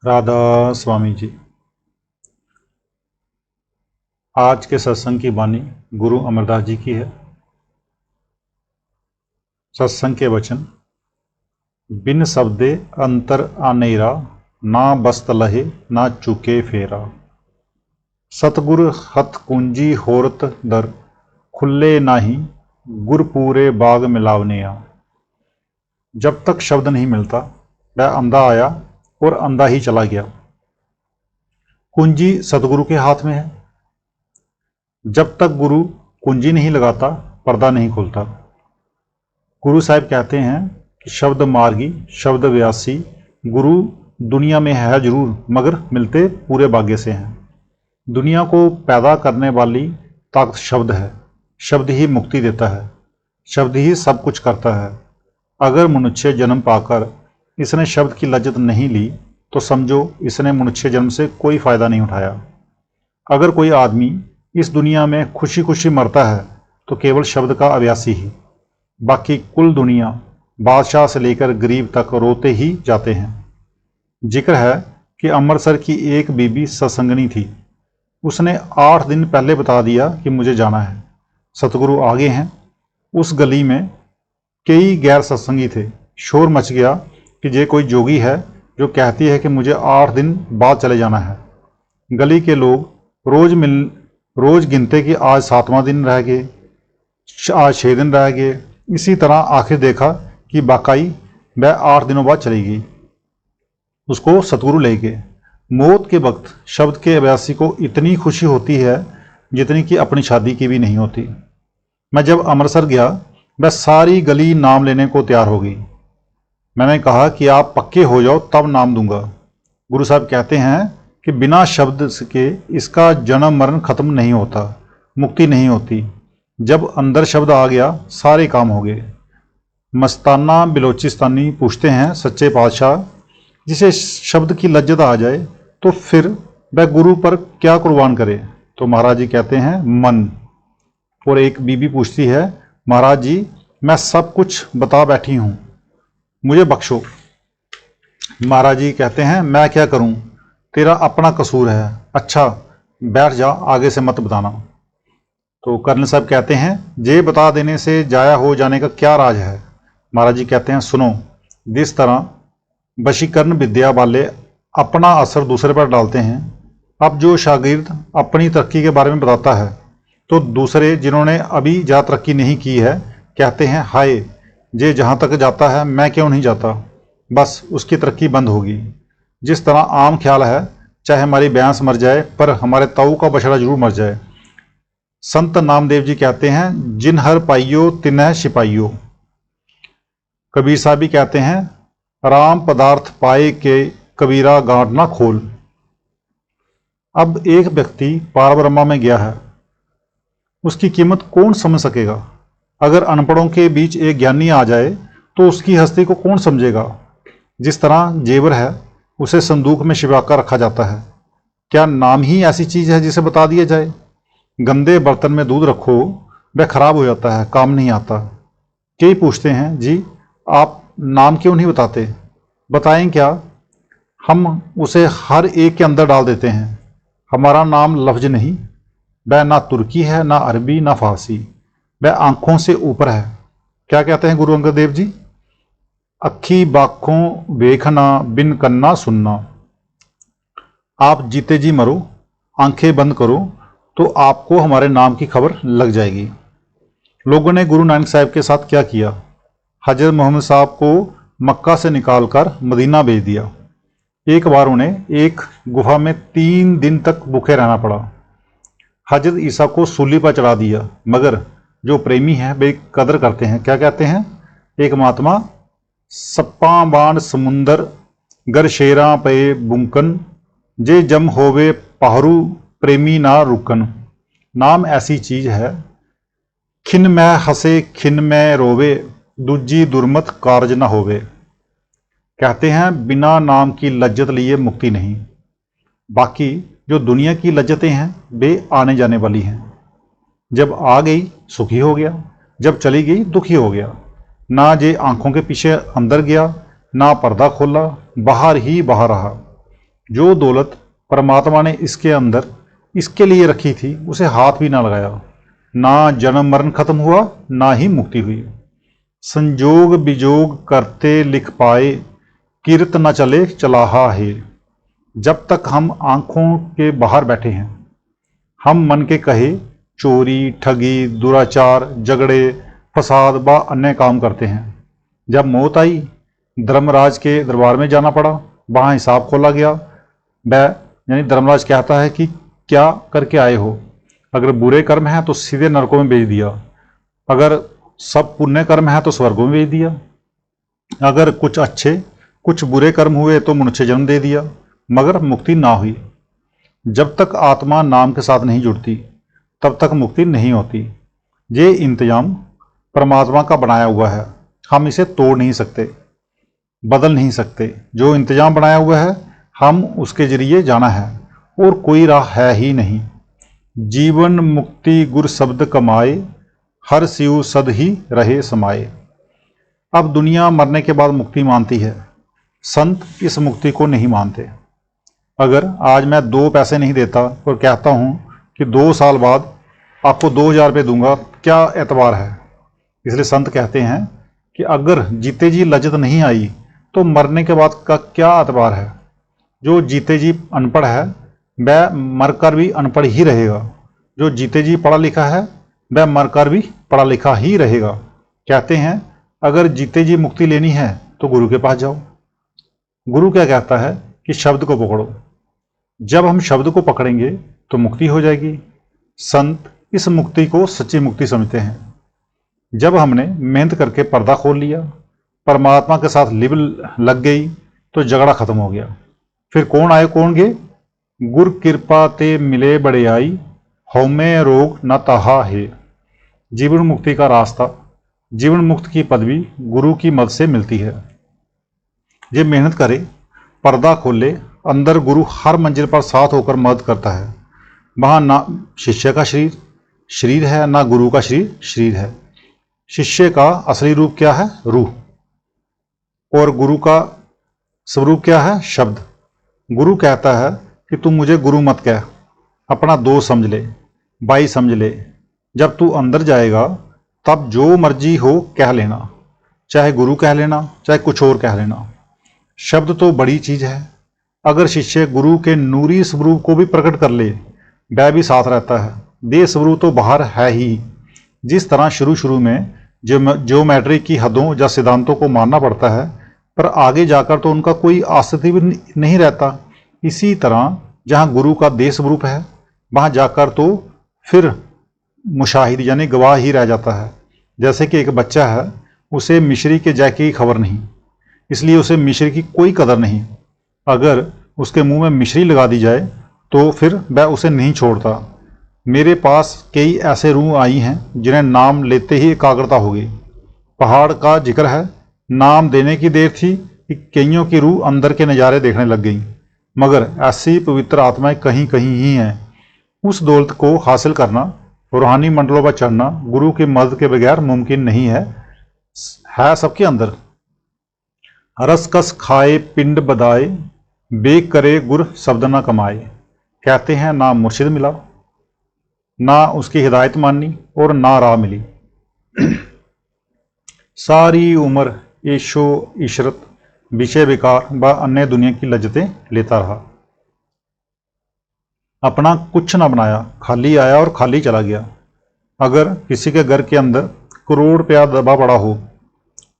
राधा स्वामी जी। आज के सत्संग की वाणी गुरु अमरदास जी की है। सत्संग के वचन। बिन शब्दे अंतर आनेरा, ना बस्त लहे ना चुके फेरा। सतगुर हत कुंजी होरत दर, खुले नाही गुर पूरे बाग मिलावने आ। जब तक शब्द नहीं मिलता वह अंधा आया और अंधा ही चला गया। कुंजी सतगुरु के हाथ में है। जब तक गुरु कुंजी नहीं लगाता पर्दा नहीं खुलता। गुरु साहब कहते हैं कि शब्द मार्गी शब्द व्यासी गुरु दुनिया में है जरूर, मगर मिलते पूरे भाग्य से हैं। दुनिया को पैदा करने वाली ताकत शब्द है। शब्द ही मुक्ति देता है, शब्द ही सब कुछ करता है। अगर मनुष्य जन्म पाकर इसने शब्द की लज्जत नहीं ली तो समझो इसने मनुष्य जन्म से कोई फायदा नहीं उठाया। अगर कोई आदमी इस दुनिया में खुशी खुशी मरता है तो केवल शब्द का अभ्यासी ही। बाकी कुल दुनिया बादशाह से लेकर गरीब तक रोते ही जाते हैं। जिक्र है कि अमृतसर की एक बीबी सत्संगनी थी। उसने 8 दिन पहले बता दिया कि मुझे जाना है, सतगुरु आगे हैं। उस गली में कई गैर सत्संगी थे। शोर मच गया कि ये कोई जोगी है जो कहती है कि मुझे 8 दिन बाद चले जाना है। गली के लोग रोज गिनते कि आज 7वां दिन रह गए, आज 6 दिन रह गए। इसी तरह आखिर देखा कि वाकई वह 8 दिनों बाद चली गई। उसको सतगुरु ले गए। मौत के वक्त शब्द के अभ्यासी को इतनी खुशी होती है जितनी कि अपनी शादी की भी नहीं होती। मैं जब अमृतसर गया वह सारी गली नाम लेने को तैयार हो गई। मैंने कहा कि आप पक्के हो जाओ तब नाम दूंगा। गुरु साहब कहते हैं कि बिना शब्द के इसका जन्म मरण खत्म नहीं होता, मुक्ति नहीं होती। जब अंदर शब्द आ गया सारे काम हो गए। मस्ताना बिलोचिस्तानी पूछते हैं सच्चे पातशाह, जिसे शब्द की लज्जत आ जाए तो फिर वह गुरु पर क्या कुर्बान करे? तो महाराज जी कहते हैं मन। और एक बीबी पूछती है, महाराज जी मैं सब कुछ बता बैठी हूँ, मुझे बख्शो। महाराज जी कहते हैं मैं क्या करूं, तेरा अपना कसूर है। अच्छा बैठ जा, आगे से मत बताना। तो कर्नल साहब कहते हैं ये बता देने से जाया हो जाने का क्या राज है? महाराज जी कहते हैं सुनो, जिस तरह वशीकरण विद्या वाले अपना असर दूसरे पर डालते हैं, अब जो शागिर्द अपनी तरक्की के बारे में बताता है तो दूसरे जिन्होंने अभी ज़्यादा तरक्की नहीं की है कहते हैं हाय ये जहाँ तक जाता है मैं क्यों नहीं जाता, बस उसकी तरक्की बंद होगी। जिस तरह आम ख्याल है चाहे हमारी भैंस मर जाए पर हमारे ताऊ का बछड़ा जरूर मर जाए। संत नामदेव जी कहते हैं जिन हर पाइयो तिन्ह सिपाइयो। कबीर साहब भी कहते हैं राम पदार्थ पाए के कबीरा गांठ ना खोल। अब एक व्यक्ति पार ब्रह्मा में गया है, उसकी कीमत कौन समझ सकेगा? अगर अनपढ़ों के बीच एक ज्ञानी आ जाए तो उसकी हस्ती को कौन समझेगा? जिस तरह जेवर है उसे संदूक में छिपाकर रखा जाता है, क्या नाम ही ऐसी चीज है जिसे बता दिया जाए? गंदे बर्तन में दूध रखो वह खराब हो जाता है, काम नहीं आता। कई पूछते हैं जी आप नाम क्यों नहीं बताते? बताएं क्या, हम उसे हर एक के अंदर डाल देते हैं। हमारा नाम लफ्ज नहीं, वह ना तुर्की है ना अरबी ना फारसी, वह आंखों से ऊपर है। क्या कहते हैं गुरु अंगद देव जी? अखी बाखों वेखना बिन कन्ना सुनना। आप जीते जी मरो, आंखें बंद करो तो आपको हमारे नाम की खबर लग जाएगी। लोगों ने गुरु नानक साहब के साथ क्या किया? हजरत मोहम्मद साहब को मक्का से निकालकर मदीना भेज दिया। एक बार उन्हें एक गुफा में 3 दिन तक भूखे रहना पड़ा। हजरत ईसा को सूली पर चढ़ा दिया, मगर जो प्रेमी हैं वे कदर करते हैं। क्या कहते हैं? एक महात्मा सप्पा बाण समुंदर गर शेरा पे बुंकन, जे जम होवे पहरू प्रेमी ना रुकन। नाम ऐसी चीज है खिन में हंसे खिन में रोवे, दूजी दुर्मत कारज न होवे। कहते हैं बिना नाम की लज्जत लिए मुक्ति नहीं। बाकी जो दुनिया की लज्जतें हैं वे आने जाने वाली हैं। जब आ गई सुखी हो गया, जब चली गई दुखी हो गया। ना जे आंखों के पीछे अंदर गया, ना पर्दा खोला, बाहर ही बाहर रहा। जो दौलत परमात्मा ने इसके अंदर इसके लिए रखी थी उसे हाथ भी ना लगाया। ना जन्म मरण खत्म हुआ, ना ही मुक्ति हुई। संजोग विजोग करते लिख पाए, कीर्त न चले चलाहा है। जब तक हम आंखों के बाहर बैठे हैं, हम मन के कहे चोरी, ठगी, दुराचार, झगड़े, फसाद व अन्य काम करते हैं। जब मौत आई, धर्मराज के दरबार में जाना पड़ा, वहाँ हिसाब खोला गया। वह यानी धर्मराज कहता है कि क्या करके आए हो। अगर बुरे कर्म हैं तो सीधे नरकों में भेज दिया, अगर सब पुण्य कर्म हैं तो स्वर्गों में भेज दिया, अगर कुछ अच्छे कुछ बुरे कर्म हुए तो मनुष्य जन्म दे दिया, मगर मुक्ति ना हुई। जब तक आत्मा नाम के साथ नहीं जुड़ती तब तक मुक्ति नहीं होती। ये इंतजाम परमात्मा का बनाया हुआ है, हम इसे तोड़ नहीं सकते, बदल नहीं सकते। जो इंतजाम बनाया हुआ है हम उसके जरिए जाना है, और कोई राह है ही नहीं। जीवन मुक्ति गुर शब्द कमाए, हर शिव सद ही रहे समाये। अब दुनिया मरने के बाद मुक्ति मानती है, संत इस मुक्ति को नहीं मानते। अगर आज मैं 2 पैसे नहीं देता और कहता हूँ कि 2 साल बाद आपको 2000 रुपये दूंगा, क्या एतबार है। इसलिए संत कहते हैं कि अगर जीते जी लज्जत नहीं आई तो मरने के बाद का क्या एतबार है। जो जीते जी अनपढ़ है वह मरकर भी अनपढ़ ही रहेगा, जो जीते जी पढ़ा लिखा है वह मरकर भी पढ़ा लिखा ही रहेगा। कहते हैं अगर जीते जी मुक्ति लेनी है तो गुरु के पास जाओ। गुरु क्या कहता है कि शब्द को पकड़ो। जब हम शब्द को पकड़ेंगे तो मुक्ति हो जाएगी। संत इस मुक्ति को सच्ची मुक्ति समझते हैं। जब हमने मेहनत करके पर्दा खोल लिया, परमात्मा के साथ लिव लग गई, तो झगड़ा खत्म हो गया। फिर कौन आए कौन गए। गुर कृपा ते मिले बड़ियाई, हौमे रोग न ताहा है। जीवन मुक्ति का रास्ता, जीवन मुक्त की पदवी गुरु की मदद से मिलती है। ये मेहनत करे, पर्दा खोले, अंदर गुरु हर मंजिल पर साथ होकर मदद करता है। वहाँ ना शिष्य का शरीर है, ना गुरु का शरीर है। शिष्य का असली रूप क्या है, रूह, और गुरु का स्वरूप क्या है, शब्द। गुरु कहता है कि तू मुझे गुरु मत कह, अपना दोस्त समझ ले, भाई समझ ले। जब तू अंदर जाएगा तब जो मर्जी हो कह लेना, चाहे गुरु कह लेना, चाहे कुछ और कह लेना। शब्द तो बड़ी चीज है। अगर शिष्य गुरु के नूरी स्वरूप को भी प्रकट कर ले, वह भी साथ रहता है। देह स्वरूप तो बाहर है ही। जिस तरह शुरू में ज्योमेट्री की हदों या सिद्धांतों को मानना पड़ता है, पर आगे जाकर तो उनका कोई अस्तित्व भी नहीं रहता, इसी तरह जहाँ गुरु का देह स्वरूप है वहाँ जाकर तो फिर मुशाहिद यानी गवाह ही रह जाता है। जैसे कि एक बच्चा है, उसे मिश्री के जायके की खबर नहीं, इसलिए उसे मिश्री की कोई कदर नहीं। अगर उसके मुंह में मिश्री लगा दी जाए तो फिर वह उसे नहीं छोड़ता। मेरे पास कई ऐसे रूह आई हैं जिन्हें नाम लेते ही एकाग्रता हो गई। पहाड़ का जिक्र है, नाम देने की देर थी कि कईयों की रूह अंदर के नज़ारे देखने लग गई। मगर ऐसी पवित्र आत्माएं कहीं कहीं ही हैं। उस दौलत को हासिल करना, रूहानी मंडलों पर चढ़ना गुरु की मदद के बगैर मुमकिन नहीं है सबके अंदर। रसकस खाए पिंड बदाए, बेक करे गुर शब्द न कमाए। कहते हैं ना मुर्शिद मिला, ना उसकी हिदायत मानी, और ना राह मिली। सारी उम्र ऐशो इशरत, विषय विकार व अन्य दुनिया की लज्जतें लेता रहा। अपना कुछ न बनाया, खाली आया और खाली चला गया। अगर किसी के घर के अंदर करोड़ रुपया दबा पड़ा हो,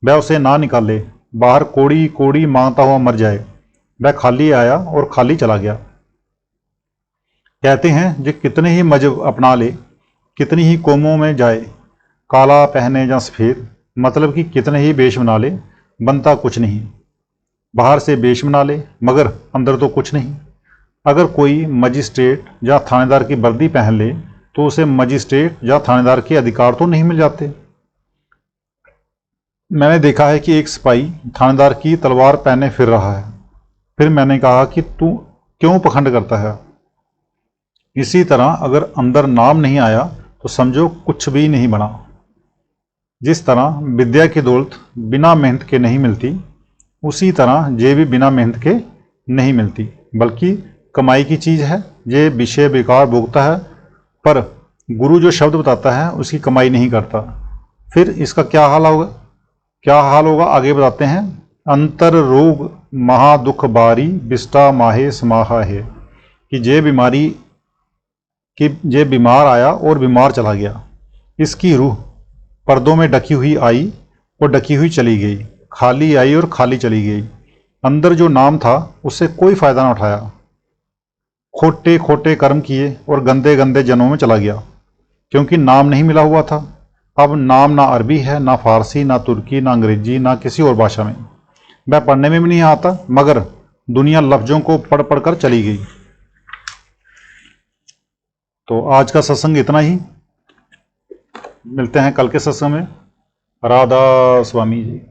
वह उसे ना निकाले, बाहर कोड़ी कोड़ी मांगता हुआ मर जाए, वह खाली आया और खाली चला गया। कहते हैं जो कितने ही मजहब अपना ले, कितनी ही कौमों में जाए, काला पहने या सफ़ेद, मतलब कि कितने ही वेश बना ले, बनता कुछ नहीं। बाहर से वेश बना ले मगर अंदर तो कुछ नहीं। अगर कोई मजिस्ट्रेट या थानेदार की वर्दी पहन ले तो उसे मजिस्ट्रेट या थानेदार के अधिकार तो नहीं मिल जाते। मैंने देखा है कि एक सिपाही थानेदार की तलवार पहने फिर रहा है। फिर मैंने कहा कि तू क्यों पखंड करता है। इसी तरह अगर अंदर नाम नहीं आया तो समझो कुछ भी नहीं बना। जिस तरह विद्या की दौलत बिना मेहनत के नहीं मिलती, उसी तरह ये भी बिना मेहनत के नहीं मिलती, बल्कि कमाई की चीज़ है। ये विषय बेकार भोगता है, पर गुरु जो शब्द बताता है उसकी कमाई नहीं करता। फिर इसका क्या हाल होगा, आगे बताते हैं। अंतर रोग महादुख बारी, बिष्टा माहे समाहा है। कि जे बीमारी कि जे बीमार आया और बीमार चला गया, इसकी रूह पर्दों में ढकी हुई आई और ढकी हुई चली गई, खाली आई और खाली चली गई। अंदर जो नाम था उससे कोई फायदा ना उठाया, खोटे खोटे कर्म किए और गंदे गंदे जन्मों में चला गया, क्योंकि नाम नहीं मिला हुआ था। अब नाम ना अरबी है, ना फारसी, ना तुर्की, ना अंग्रेजी, ना किसी और भाषा में। वह पढ़ने में भी नहीं आता, मगर दुनिया लफ्जों को पढ़ पढ़ कर चली गई। तो आज का सत्संग इतना ही। मिलते हैं कल के सत्संग में। राधा स्वामी जी।